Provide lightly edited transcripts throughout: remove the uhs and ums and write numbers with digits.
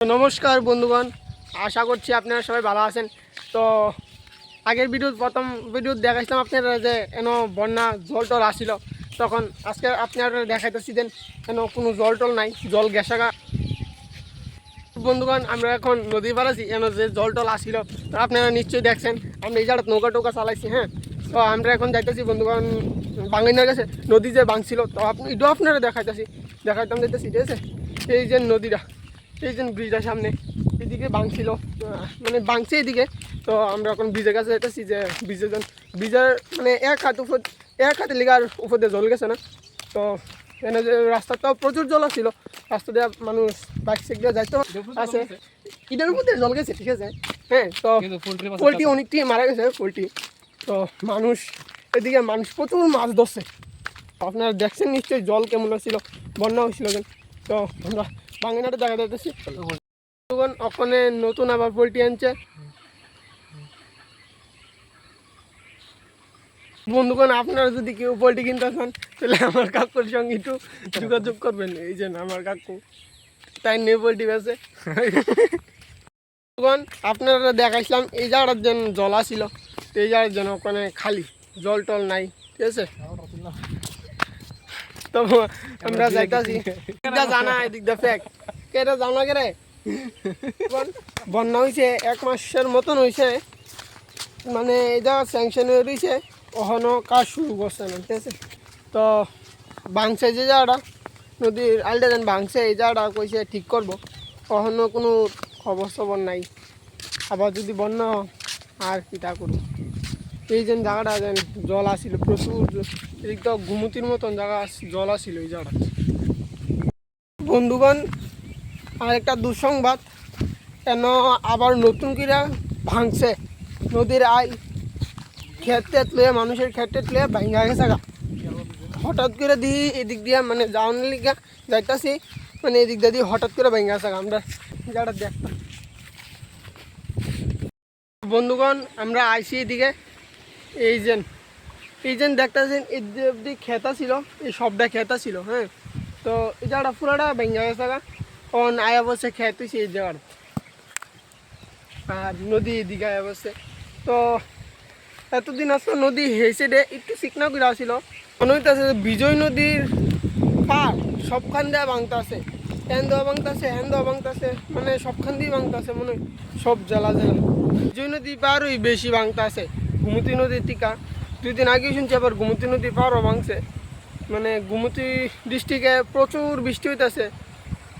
নমস্কার বন্ধুগণ, আশা করছি আপনারা সবাই ভালো আছেন। তো আগের প্রথম ভিডিও দেখাইছিলাম আপনারা যে এন বন্যা জল টল আসছিল, তখন আজকে আপনারা দেখাইতেছি দেন এন কোনো জল টল নাই, জল গেছাগা। বন্ধুগণ, আমরা এখন নদী পার আছি, এন যে জল টল আসছিল তো আপনারা নিশ্চয়ই দেখছেন। আমরা এই জায়গায় নৌকা টোকা চালাইছি। হ্যাঁ, তো আমরা এখন যাইতেছি বন্ধুগণ বাঙাইনার কাছে। নদী যে ভাঙছিল তো এটাও আপনারা দেখাইতাম যাইতেছি, ঠিক আছে। এই যে নদীটা, এই যে ব্রিজটার সামনে এদিকে ভাঙছিল, মানে ভাঙছে এদিকে। তো আমরা এখন ব্রিজের কাছে যাইতেছি, যে ব্রিজের মানে এক হাতে লিগার উপর দিয়ে জল গেছে না। তো এনে যে রাস্তাটাও প্রচুর জল আসছিল, রাস্তা দিয়ে মানুষ বাইক সেক দিয়ে যাইতে আছে, ইটার উপর দিয়ে জল গেছে, ঠিক আছে। হ্যাঁ, তো পোলট্রি অনেকটি মারা গেছে পোলট্রি। তো এদিকে মানুষ প্রচুর মাছ ধরছে। আপনারা দেখছেন নিশ্চয়ই জল কেমন হয়েছিল, বন্যা হয়েছিল। তো আমরা বাঙালিটা দেখা যাইতেছি, ওখানে নতুন আবার পোলট্রি আনছে। বন্ধুগণ, আপনারা যদি কেউ পোলট্রি কিনতে চান তাহলে আমার কাকুর সঙ্গে একটু যোগাযোগ করবেন। এই যে আমার কাকু তাই নিয়ে পোলট্রি বেছে। বন্ধুগণ, আপনারা দেখাইছিলাম এই জায়গাটার জন্য জল আসছিল, এই জায়গার জন্য ওখানে খালি, জল টল নাই, ঠিক আছে। তো আমরা যাইতাছি, এটা জানা এদিক দা ফ্যাক্ট কেটা জানা কে রে। বন্যা হয়েছে 1 মাসের মতন হয়েছে, মানে এটা স্যাংশন হয়ে রয়েছে, ওখানো কাজ শুরু করছে না, ঠিক আছে। তো ভাঙছে যে জায়গাটা, নদীর আলটা যেন ভাঙছে, এই জায়গাটা কইছে ঠিক করবো, ওখানো কোনো খবর নাই। আবার যদি বন্যা আর কি তা করবো। এই যে জায়গাটা যেন জল আসছিল প্রচুর, এদিকটা ঘুমতির মতন জায়গা জল আসছিল এই জায়গাটা। বন্ধুগণ, আর একটা দুঃসংবাদ, কেন আবার নতুন করে ভাঙছে নদীর ক্ষেত লয়ে, মানুষের ক্ষেত লয়ে ভাঙা গেছে গা। হঠাৎ করে দিই এদিক দিয়ে মানে যাওয়ার লিগা যাইতাছি, মানে এদিক দিয়ে হঠাৎ করে ভাঙা গেছে গা। আমরা জায়গাটা দেখতাম। বন্ধুগণ, আমরা আইসি এদিকে, এই যে দেখতেছেন এদিক খেতা ছিল, এই সবটা খেতা ছিল। হ্যাঁ, তো এই জায়গাটা পুরাটা ভেঙে গেছে গা। অন আয়া বসে খেত হয়েছে এই জায়গাটা, আর নদী এদিকে আয়া বসে। তো এতদিন আসলে নদী হেসে ডে একটু চিকনা করে আসছিল, মনে হইতেছে বিজয় নদীর পার সবখান দিয়ে ভাঙতেছে, হ্যান দেওয়া ভাঙতেছে, মানে সবখান দিয়ে ভাঙতেছে, মনে হয় সব জেলা বিজয় নদী পারই বেশি ভাঙতেছে। গোমতী নদীর টিকা 2 দিন আগে শুনছি আবার গোমতী নদী পারও ভাঙছে, মানে গোমতী ডিস্ট্রিক্টে প্রচুর বৃষ্টি হইতেছে।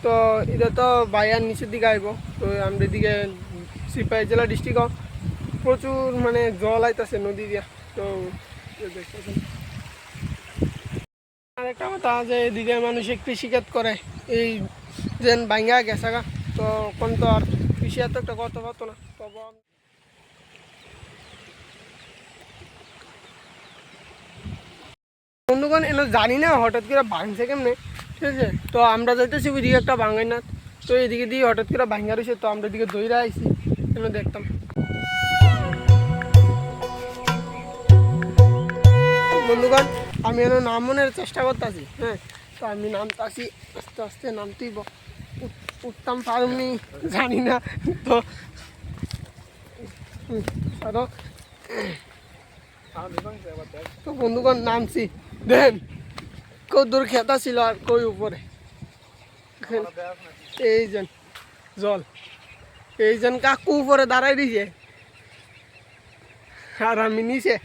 তো এটা তো বাইয়ার নিচের দিকে আইব, তো আমরা এদিকে সিপাহী জেলা ডিস্ট্রিক্টও প্রচুর মানে জল আইতেছে নদী দিয়া। তো আর একটা কথা, যে এদিকে মানুষে কৃষিকাজ করে, এই যেন ভাঙ্গা গেছে গা। তো কোন তো আর কৃষি এত একটা করতে পারতো না। বন্ধুগণ, এনে জানি না হঠাৎ করে ভাঙছে কেমনে, ঠিক আছে। তো আমরা যাইতেছি ওইদিকে একটা বাঙাইনাথ, তো এদিকে দিয়ে হঠাৎ করে ভাঙ্গা রয়েছে, তো আমরা এদিকে দইরা আইছি, এনে দেখতাম। বন্ধুগণ, আমি এনে নামনের চেষ্টা করতেছি। হ্যাঁ, তো আমি নামতাছি, আস্তে আস্তে নামতেই উঠতাম পারুনি জানি না। তো তো বন্ধুগণ নামছি, দেন কই দূর খেতা ছিল আর কই উপরে এই যে জল, এই যে কাকু উপরে দাঁড়াই দিছে আর আমি নিচে।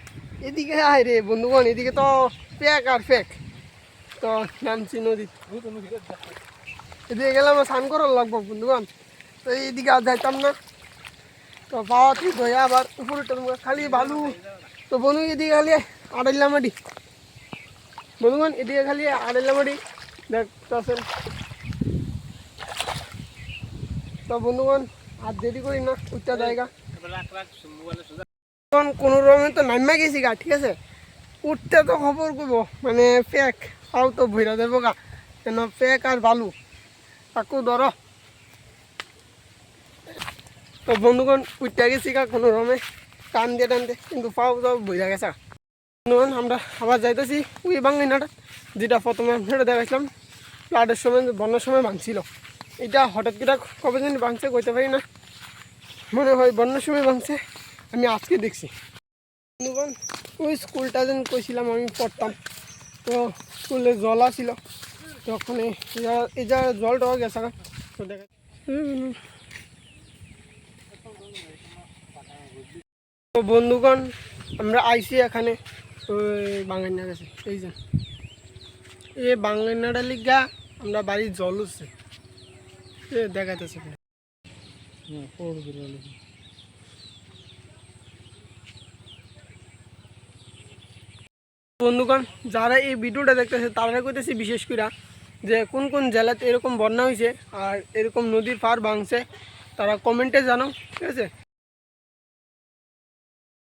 এদিকে আয় রে বন্ধুগণ, এদিকে তো ফেক আর ফেক। তো নামছি নদী, এদিকে গেলে আমার স্নান করার লাগবো বন্ধুগণ। তো এইদিকে আর যাইতাম না, তো পাওয়া ঠিক হয়ে আবার উপরে খালি বালু। তো বন্ধু এদিকে খালি আড়াইলা মাটি, বন্ধুগণ এদিকে খালি আড়াইলা মাটি দেখতেছেন। তো বন্ধুগণ, আর দেরি করি না, উচ্চা জায়গা কোনো রকমে তো নামা গেছি গা, ঠিক আছে। উঠতে তো খবর করবো, মানে ফেক পাও তো ভইরা দেবো গা, কেন ফেক আর বালু তাকু ধরো। তো বন্ধুগণ উঠতে গেছি গা কোনো রকমে টান দিয়ে, কিন্তু পাও তো ভইরা গেছে। বন্ধুগণ, আমরা আবার যাইতেছি ওই বাঙাইনাটা, যেটা প্রথমে আপনারা দেখাইছিলাম ফ্লাডের সময়, বন্যার সময় ভাঙছিল। এটা হঠাৎ করে কবে জানি ভাঙছে কইতে পারি না, মনে হয় বন্যার সময় ভাঙছে, আমি আজকে দেখছি। বন্ধুগণ ওই স্কুলটা যেন কইছিলাম আমি পড়তাম, তো স্কুলে জল আসিল তখন এই যা জলটাও গেছে তো দেখা। তো বন্ধুগণ আমরা আইসি এখানে ওই বাঙান্না গেছে, এই যে এই বাঙান্নাটা লিগা আমরা বাড়ির জল উঠছে দেখাইতেছে। বন্ধুগণ যারা এই ভিডিওটা দেখতেছে তারা কইতেছি বিশেষ করে যে কোন কোন জেলাতে এরকম বন্যা হয়েছে আর এরকম নদীর পাড় ভাঙছে, তারা কমেন্টে জানাও, ঠিক আছে।